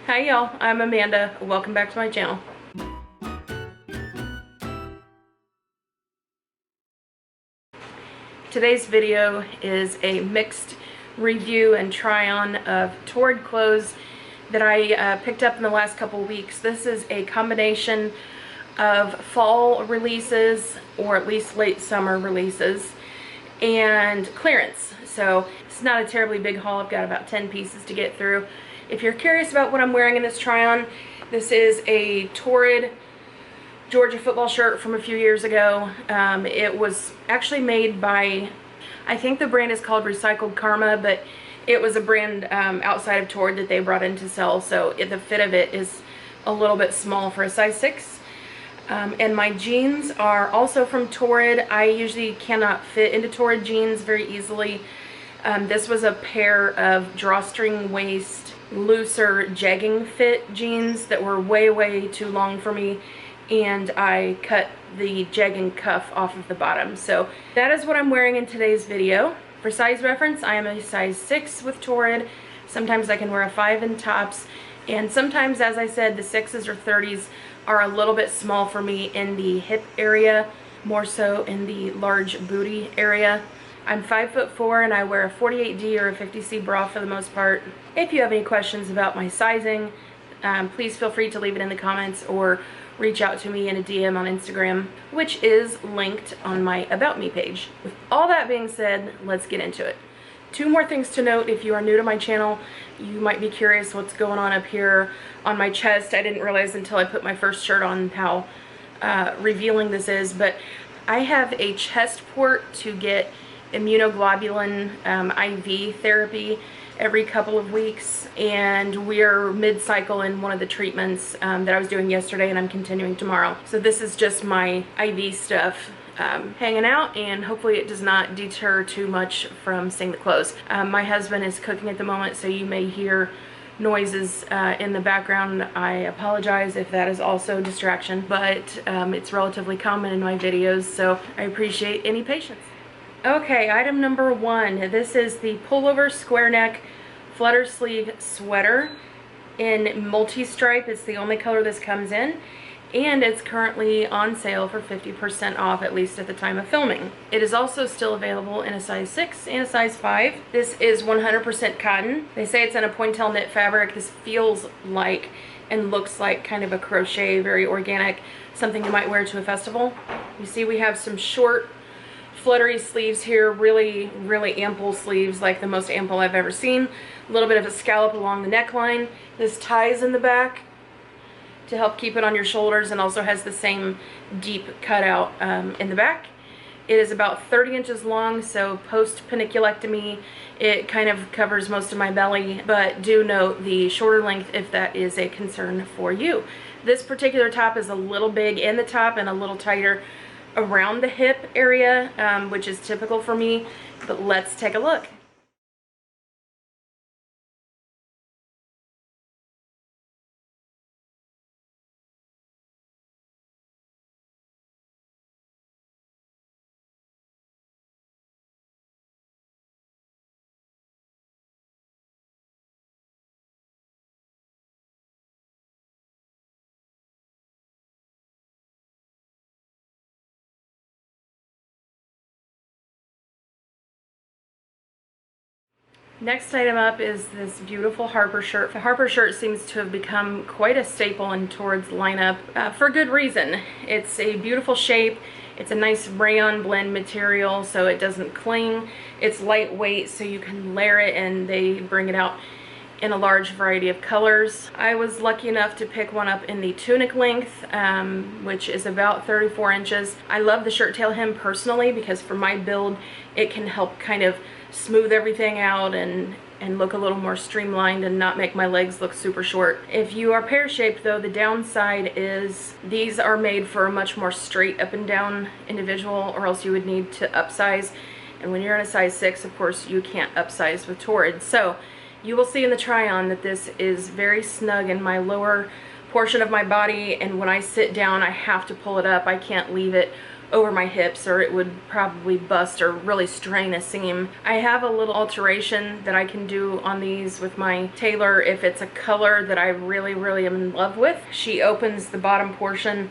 Hi y'all, I'm Amanda. Welcome back to my channel. Today's video is a mixed review and try on of Torrid clothes that I picked up in the last couple weeks. This is a combination of fall releases, or at least late summer releases, and clearance. So it's not a terribly big haul. I've got about 10 pieces to get through. If you're curious about what I'm wearing in this try on, this is a Torrid Georgia football shirt from a few years ago. It was actually made by, I think the brand is called Jacquard Cami, but it was a brand outside of Torrid that they brought in to sell, so the fit of it is a little bit small for a size 6. And my jeans are also from Torrid. I usually cannot fit into Torrid jeans very easily. This was a pair of drawstring waist, looser jegging fit jeans that were way too long for me, and I cut the jegging cuff off of the bottom. So that is what I'm wearing in today's video. For size reference, I am a size 6 with Torrid. Sometimes I can wear a 5 in tops, and sometimes, as I said, the 6s or 30s are a little bit small for me in the hip area, more so in the large booty area. I'm 5'4" and I wear a 48D or a 50C bra for the most part. If you have any questions about my sizing, please feel free to leave it in the comments or reach out to me in a DM on Instagram, which is linked on my About Me page. With all that being said, let's get into it. 2 more things to note. If you are new to my channel, you might be curious what's going on up here on my chest. I didn't realize until I put my first shirt on how revealing this is, but I have a chest port to get immunoglobulin IV therapy every couple of weeks, and we're mid-cycle in one of the treatments that I was doing yesterday, and I'm continuing tomorrow. So this is just my IV stuff hanging out, and hopefully it does not deter too much from seeing the clothes. My husband is cooking at the moment, so you may hear noises in the background. I apologize if that is also a distraction, but it's relatively common in my videos, so I appreciate any patience. Okay, item number 1. This is the Pullover square neck flutter sleeve sweater in multi-stripe. It's the only color this comes in, and it's currently on sale for 50% off, at least at the time of filming. It is also still available in a size 6 and a size 5. This is 100% cotton. They say it's in a pointelle knit fabric. This feels like and looks like kind of a crochet, very organic, something you might wear to a festival. You see we have some short fluttery sleeves here, really ample sleeves, like the most ample I've ever seen. A little bit of a scallop along the neckline. This ties in the back to help keep it on your shoulders, and also has the same deep cutout in the back. It is about 30 inches long, so post panniculectomy it kind of covers most of my belly, but do note the shorter length if that is a concern for you. This particular top is a little big in the top and a little tighter around the hip area, which is typical for me, but let's take a look. Next item up is this beautiful Harper shirt. The Harper shirt seems to have become quite a staple in Torrid's lineup for good reason. It's a beautiful shape. It's a nice rayon blend material, so it doesn't cling. It's lightweight, so you can layer it, and they bring it out in a large variety of colors. I was lucky enough to pick one up in the tunic length, which is about 34 inches. I love the shirt tail hem personally because for my build, it can help kind of smooth everything out and look a little more streamlined and not make my legs look super short. If you are pear-shaped though, the downside is these are made for a much more straight up and down individual, or else you would need to upsize. And when you're in a size 6, of course, you can't upsize with Torrid. So you will see in the try-on that this is very snug in my lower portion of my body, and when I sit down I have to pull it up. I can't leave it over my hips, or it would probably bust or really strain a seam. I have a little alteration that I can do on these with my tailor if it's a color that I really am in love with. She opens the bottom portion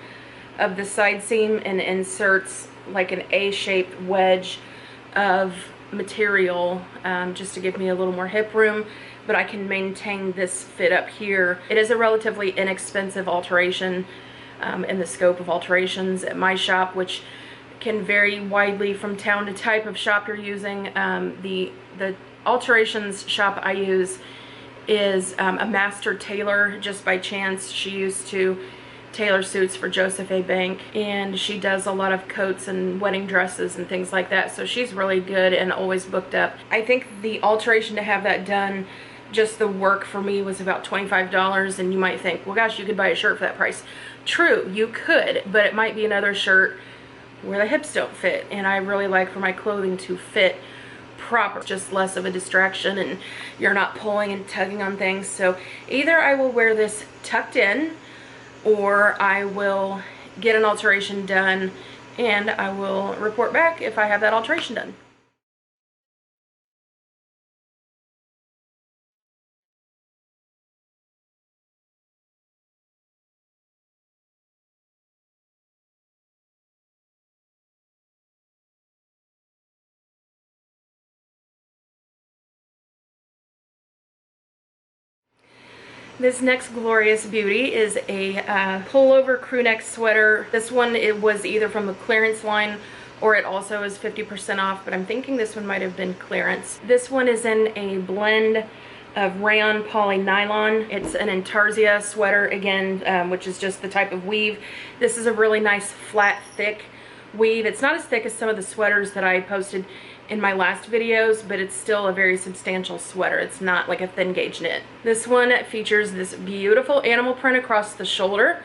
of the side seam and inserts like an A-shaped wedge of material just to give me a little more hip room, but I can maintain this fit up here. It is a relatively inexpensive alteration in the scope of alterations at my shop, which can vary widely from town to type of shop you're using. The alterations shop I use is a master tailor. Just by chance, she used to tailor suits for Joseph A. Bank, and she does a lot of coats and wedding dresses and things like that, so she's really good and always booked up. I think the alteration to have that done, just the work for me, was about $25, and you might think, well gosh, you could buy a shirt for that price. True, you could, but it might be another shirt where the hips don't fit, and I really like for my clothing to fit proper, just less of a distraction, and you're not pulling and tugging on things. So either I will wear this tucked in, or I will get an alteration done and I will report back if I have that alteration done. This next glorious beauty is a pullover crew neck sweater. This one, it was either from the clearance line or it also is 50% off, but I'm thinking this one might have been clearance. This one is in a blend of rayon poly nylon. It's an intarsia sweater again, which is just the type of weave. This is a really nice flat thick weave. It's not as thick as some of the sweaters that I posted in my last videos, but it's still a very substantial sweater. It's not like a thin gauge knit. This one features this beautiful animal print across the shoulder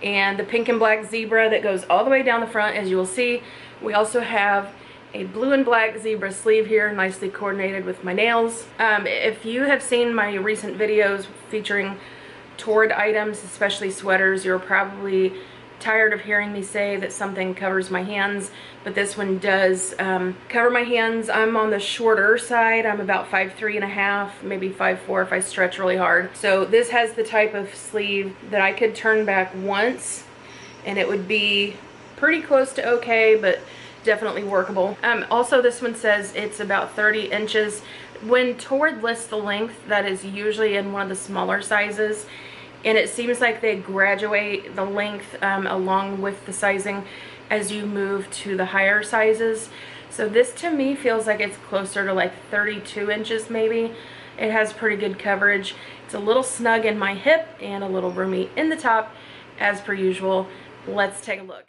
and the pink and black zebra that goes all the way down the front, as you will see. We also have a blue and black zebra sleeve here, nicely coordinated with my nails. If you have seen my recent videos featuring Torrid items, especially sweaters, you're probably tired of hearing me say that something covers my hands, but this one does cover my hands. I'm on the shorter side. I'm about 5'3½", maybe 5'4" if I stretch really hard. So this has the type of sleeve that I could turn back once and it would be pretty close to okay, but definitely workable. Also, this one says it's about 30 inches. When Torrid lists the length, that is usually in one of the smaller sizes, and it seems like they graduate the length along with the sizing as you move to the higher sizes. So this to me feels like it's closer to like 32 inches maybe. It has pretty good coverage. It's a little snug in my hip and a little roomy in the top as per usual. Let's take a look.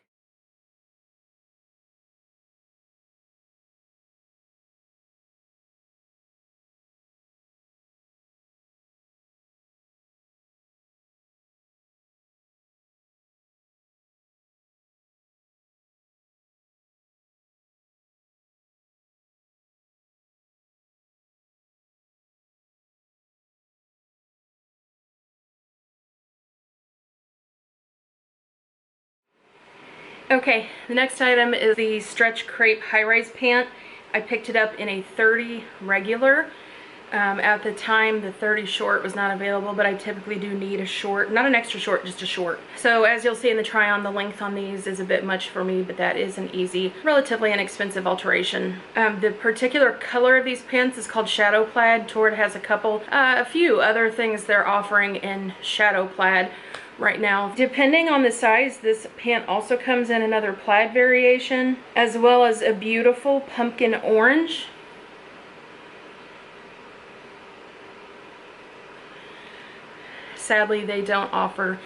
Okay, the next item is the stretch crepe high-rise pant. I picked it up in a 30 regular. At the time, the 30 short was not available, but I typically do need a short, not an extra short, just a short. So as you'll see in the try-on, the length on these is a bit much for me, but that is an easy, relatively inexpensive alteration. The particular color of these pants is called Shadow Plaid. Torrid has a few other things they're offering in Shadow Plaid right now. Depending on the size, this pant also comes in another plaid variation, as well as a beautiful pumpkin orange. Sadly, they don't offer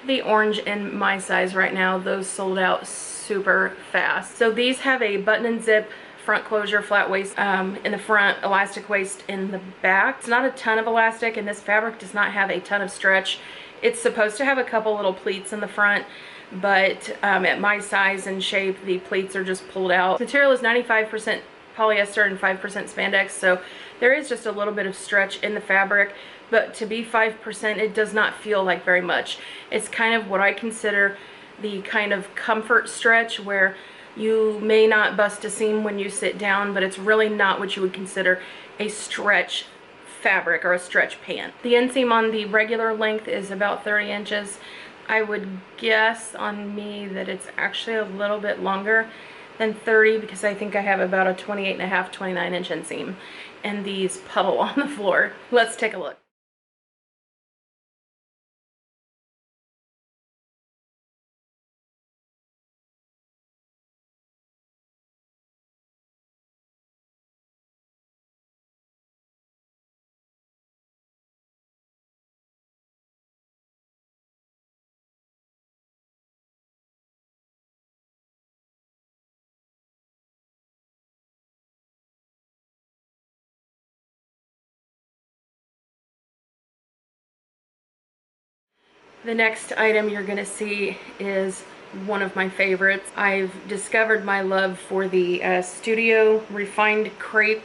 the orange in my size right now. Those sold out super fast. So these have a button and zip front closure, flat waist in the front, elastic waist in the back. It's not a ton of elastic, and this fabric does not have a ton of stretch. It's supposed to have a couple little pleats in the front, but at my size and shape, the pleats are just pulled out. The material is 95% polyester and 5% spandex, so there is just a little bit of stretch in the fabric, but to be 5%, it does not feel like very much. It's kind of what I consider the kind of comfort stretch where You may not bust a seam when you sit down, but it's really not what you would consider a stretch fabric or a stretch pant. The inseam on the regular length is about 30 inches. I would guess on me that it's actually a little bit longer than 30 because I think I have about a 28.5, 29-inch inseam, and these puddle on the floor. Let's take a look. The next item you're going to see is one of my favorites. I've discovered my love for the Studio Refined Crepe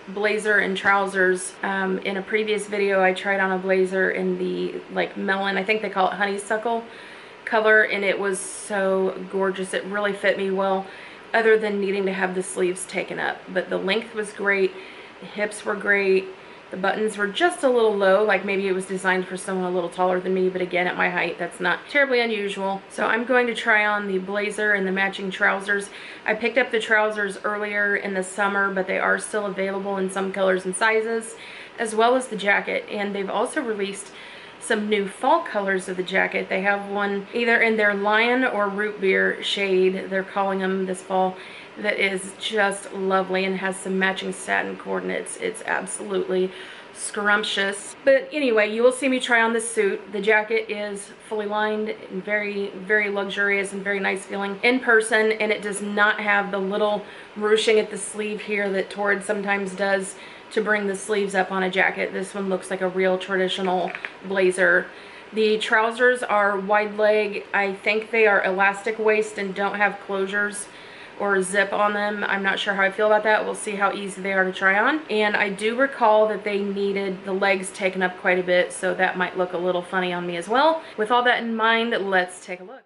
blazer and trousers. In a previous video I tried on a blazer in the like melon, I think they call it honeysuckle color, and it was so gorgeous. It really fit me well, other than needing to have the sleeves taken up. But the length was great, the hips were great. The buttons were just a little low, like maybe it was designed for someone a little taller than me, but again, at my height, that's not terribly unusual. So I'm going to try on the blazer and the matching trousers. I picked up the trousers earlier in the summer, but they are still available in some colors and sizes, as well as the jacket. And they've also released some new fall colors of the jacket. They have one either in their lion or root beer shade, they're calling them this fall, that is just lovely and has some matching satin coordinates. It's absolutely scrumptious. But anyway, you will see me try on this suit. The jacket is fully lined and very, very luxurious and very nice feeling in person, and it does not have the little ruching at the sleeve here that Torrid sometimes does to bring the sleeves up on a jacket. This one looks like a real traditional blazer. The trousers are wide leg. I think they are elastic waist and don't have closures or zip on them. I'm not sure how I feel about that. We'll see how easy they are to try on. And I do recall that they needed the legs taken up quite a bit, so that might look a little funny on me as well. With all that in mind, let's take a look.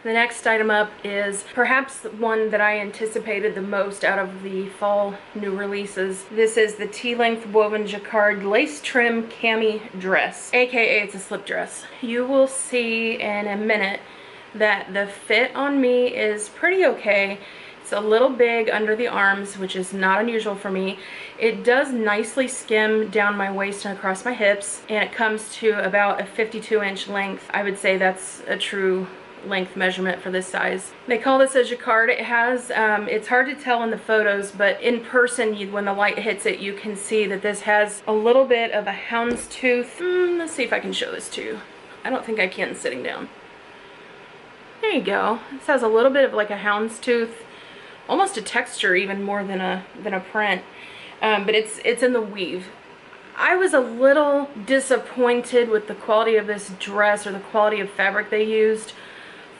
The next item up is perhaps the one that I anticipated the most out of the fall new releases. This is the T-length woven jacquard lace trim cami dress, aka it's a slip dress. You will see in a minute that the fit on me is pretty okay. It's a little big under the arms, which is not unusual for me. It does nicely skim down my waist and across my hips, and it comes to about a 52-inch length. I would say that's a true length measurement for this size. They call this a jacquard. It has, it's hard to tell in the photos, but in person, when the light hits it, you can see that this has a little bit of a houndstooth. Let's see if I can show this to you. I don't think I can sitting down. There you go. This has a little bit of like a houndstooth, almost a texture even more than a print, but it's in the weave. I was a little disappointed with the quality of this dress, or the quality of fabric they used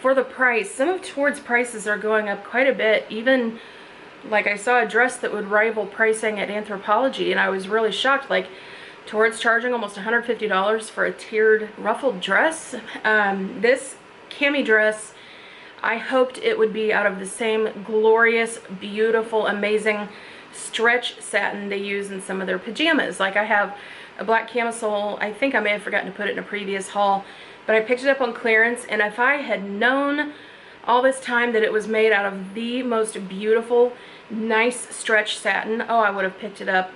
for the price. Some of Torrid's prices are going up quite a bit. Even like I saw a dress that would rival pricing at Anthropologie, and I was really shocked. Like Torrid's charging almost $150 for a tiered ruffled dress. This cami dress, I hoped it would be out of the same glorious, beautiful, amazing stretch satin they use in some of their pajamas. Like I have a black camisole, I think I may have forgotten to put it in a previous haul, but I picked it up on clearance, and if I had known all this time that it was made out of the most beautiful, nice stretch satin, oh, I would have picked it up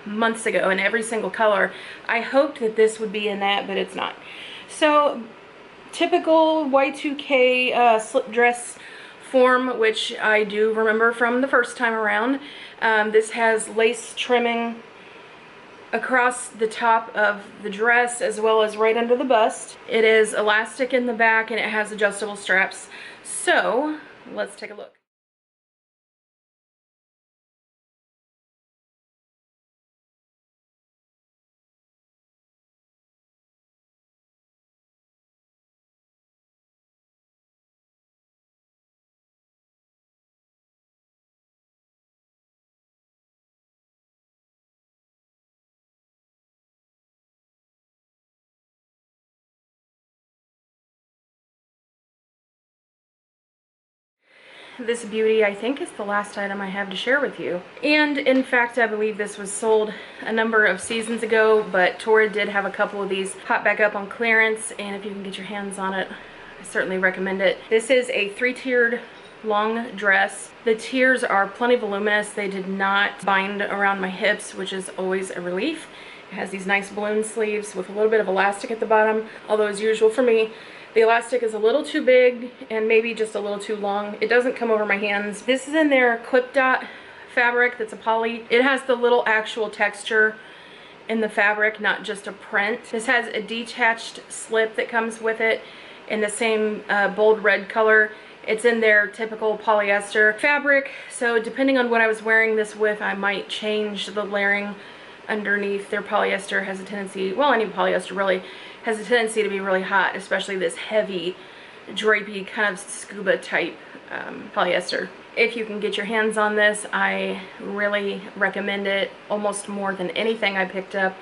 months ago in every single color. I hoped that this would be in that, but it's not. So typical Y2K slip dress form, which I do remember from the first time around. This has lace trimming across the top of the dress as well as right under the bust. It is elastic in the back and it has adjustable straps. So let's take a look. This beauty, I think, is the last item I have to share with you. And in fact, I believe this was sold a number of seasons ago, but Torrid did have a couple of these pop back up on clearance, and if you can get your hands on it, I certainly recommend it. This is a 3-tiered long dress. The tiers are plenty voluminous. They did not bind around my hips, which is always a relief. It has these nice balloon sleeves with a little bit of elastic at the bottom, although as usual for me, the elastic is a little too big and maybe just a little too long. It doesn't come over my hands. This is in their clip dot fabric that's a poly. It has the little actual texture in the fabric, not just a print. This has a detached slip that comes with it in the same bold red color. It's in their typical polyester fabric, so depending on what I was wearing this with, I might change the layering underneath. Their polyester has a tendency, well, any polyester really, has a tendency to be really hot, especially this heavy, drapey, kind of scuba type polyester. If you can get your hands on this, I really recommend it almost more than anything I picked up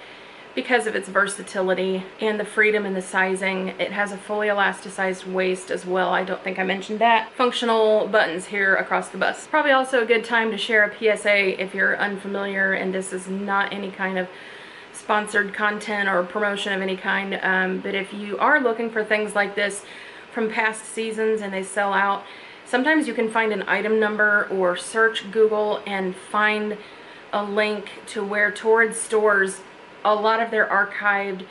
because of its versatility and the freedom in the sizing. It has a fully elasticized waist as well. I don't think I mentioned that. Functional buttons here across the bust. Probably also a good time to share a PSA if you're unfamiliar and this is not any kind of sponsored content or promotion of any kind, but if you are looking for things like this from past seasons and they sell out, sometimes you can find an item number or search Google and find a link to where Torrid stores a lot of their archived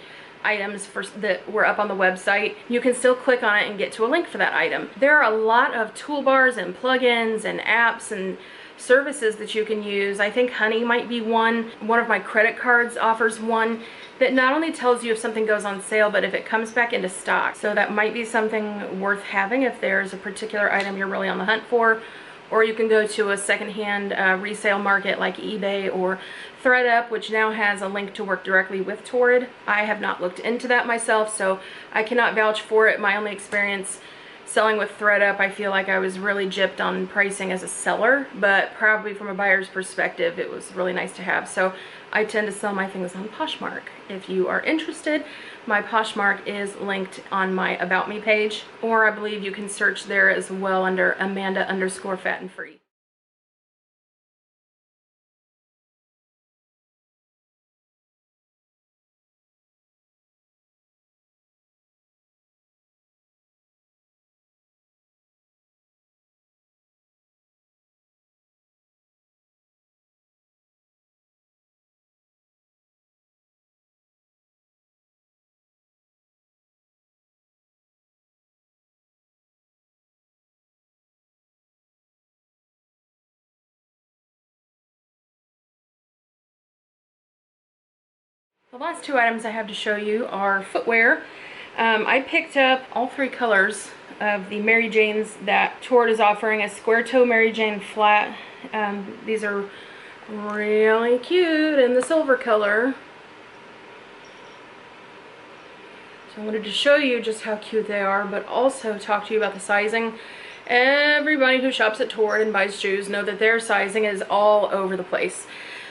items that were up on the website. You can still click on it and get to a link for that item. There are a lot of toolbars and plugins and apps and services that you can use. I think Honey might be one. One of my credit cards offers one that not only tells you if something goes on sale, but if it comes back into stock. So that might be something worth having if there's a particular item you're really on the hunt for. Or you can go to a secondhand resale market like eBay or ThreadUp, which now has a link to work directly with Torrid. I have not looked into that myself, so I cannot vouch for it. My only experience selling with ThreadUp, I feel like I was really gypped on pricing as a seller, but probably from a buyer's perspective, it was really nice to have. So I tend to sell my things on Poshmark. If you are interested, my Poshmark is linked on my About Me page, or I believe you can search there as well under Amanda_Fat and Free. The last two items I have to show you are footwear. I picked up all 3 colors of the Mary Janes that Torrid is offering, a square toe Mary Jane flat. These are really cute in the silver color. So I wanted to show you just how cute they are, but also talk to you about the sizing. Everybody who shops at Torrid and buys shoes know that their sizing is all over the place.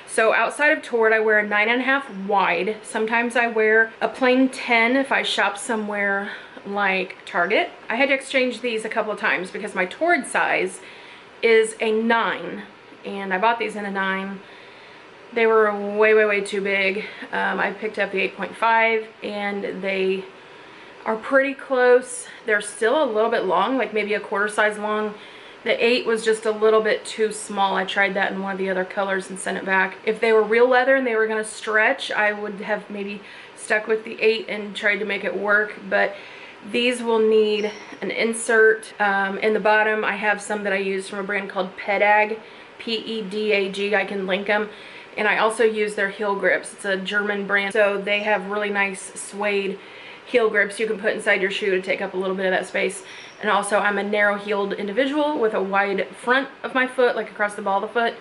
So outside of Torrid, I wear a 9.5 wide. Sometimes I wear a plain 10 if I shop somewhere like Target. I had to exchange these a couple of times because my Torrid size is a 9, and I bought these in a 9. They were way too big. I picked up the 8.5 and they are pretty close. They're still a little bit long, like maybe a quarter size long. The 8 was just a little bit too small. I tried that in one of the other colors and sent it back. If they were real leather and they were gonna stretch, I would have maybe stuck with the 8 and tried to make it work, but These will need an insert. In the bottom, I have some that I use from a brand called Pedag, P-E-D-A-G. I can link them. And I also use their heel grips. It's a German brand, so they have really nice suede heel grips you can put inside your shoe to take up a little bit of that space. And also, I'm a narrow-heeled individual with a wide front of my foot, like across the ball of the foot.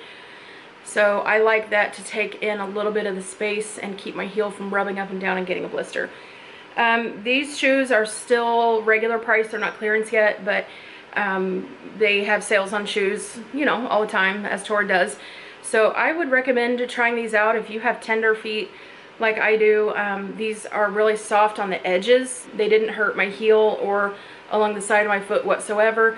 So I like that to take in a little bit of the space and keep my heel from rubbing up and down and getting a blister. These shoes are still regular price. They're not clearance yet, but they have sales on shoes, you know, all the time, as Torrid does. So I would recommend trying these out if you have tender feet like I do. These are really soft on the edges. They didn't hurt my heel or along the side of my foot whatsoever.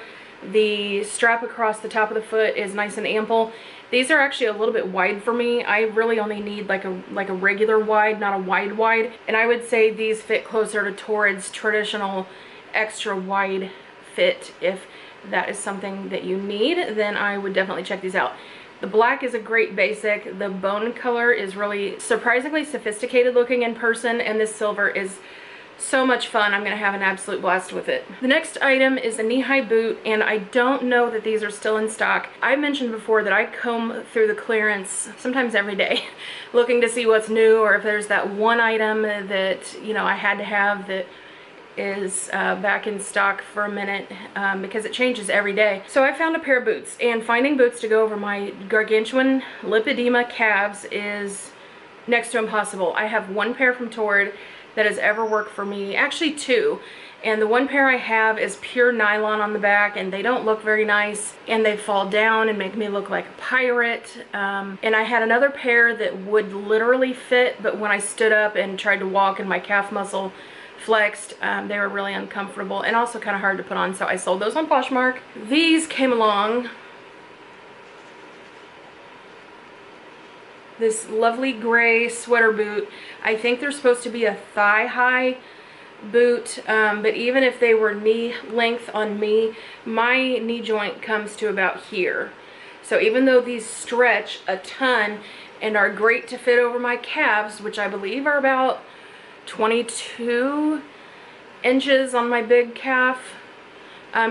The strap across the top of the foot is nice and ample. These are actually a little bit wide for me. I really only need like a regular wide, not a wide. And I would say these fit closer to Torrid's traditional extra wide fit. If that is something that you need, then I would definitely check these out. The black is a great basic. The bone color is really surprisingly sophisticated looking in person, and this silver is so much fun. I'm going to have an absolute blast with it. The next item is a knee-high boot, and I don't know that these are still in stock. I mentioned before that I comb through the clearance sometimes every day looking to see what's new, or if there's that one item that, you know, I had to have that is back in stock for a minute, because it changes every day. So I found a pair of boots, and finding boots to go over my gargantuan lipedema calves is next to impossible. I have one pair from Torrid that has ever worked for me, actually two, and the one pair I have is pure nylon on the back, and they don't look very nice, and they fall down and make me look like a pirate. And I had another pair that would literally fit, but when I stood up and tried to walk and my calf muscle flexed, they were really uncomfortable and also kind of hard to put on, so I sold those on Poshmark. These came along. This lovely gray sweater boot. I think they're supposed to be a thigh-high boot, but even if they were knee length on me, my knee joint comes to about here. So even though these stretch a ton and are great to fit over my calves, which I believe are about 22 inches on my big calf,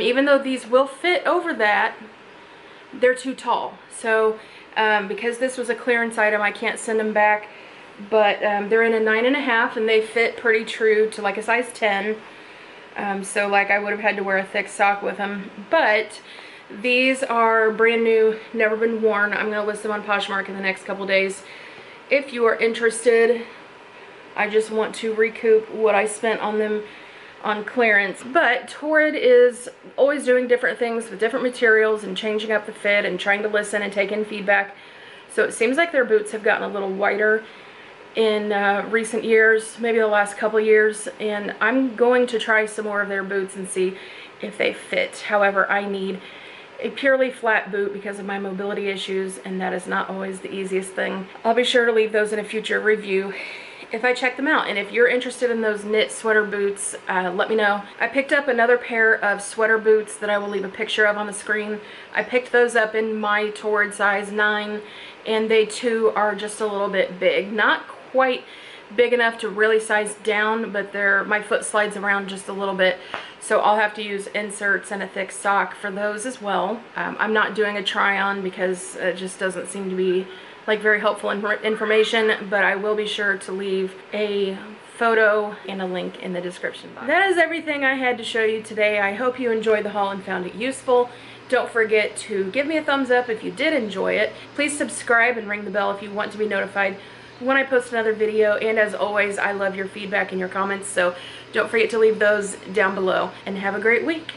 even though these will fit over that, they're too tall. So because this was a clearance item, I can't send them back, but they're in a 9.5 and they fit pretty true to like a size 10. So like I would have had to wear a thick sock with them, but these are brand new, never been worn. I'm going to list them on Poshmark in the next couple days if you are interested. I just want to recoup what I spent on them on clearance. But Torrid is always doing different things with different materials and changing up the fit and trying to listen and take in feedback. So it seems like their boots have gotten a little wider in recent years, maybe the last couple years, and I'm going to try some more of their boots and see if they fit. However, I need a purely flat boot because of my mobility issues, and that is not always the easiest thing. I'll be sure to leave those in a future review if I check them out. And if you're interested in those knit sweater boots, let me know. I picked up another pair of sweater boots that I will leave a picture of on the screen. I picked those up in my Torrid size 9, and they too are just a little bit big. Not quite big enough to really size down, but my foot slides around just a little bit, so I'll have to use inserts and a thick sock for those as well. I'm not doing a try on because it just doesn't seem to be like very helpful information, but I will be sure to leave a photo and a link in the description box. That is everything I had to show you today. I hope you enjoyed the haul and found it useful. Don't forget to give me a thumbs up if you did enjoy it. Please subscribe and ring the bell if you want to be notified when I post another video, and as always, I love your feedback and your comments, so don't forget to leave those down below, and have a great week.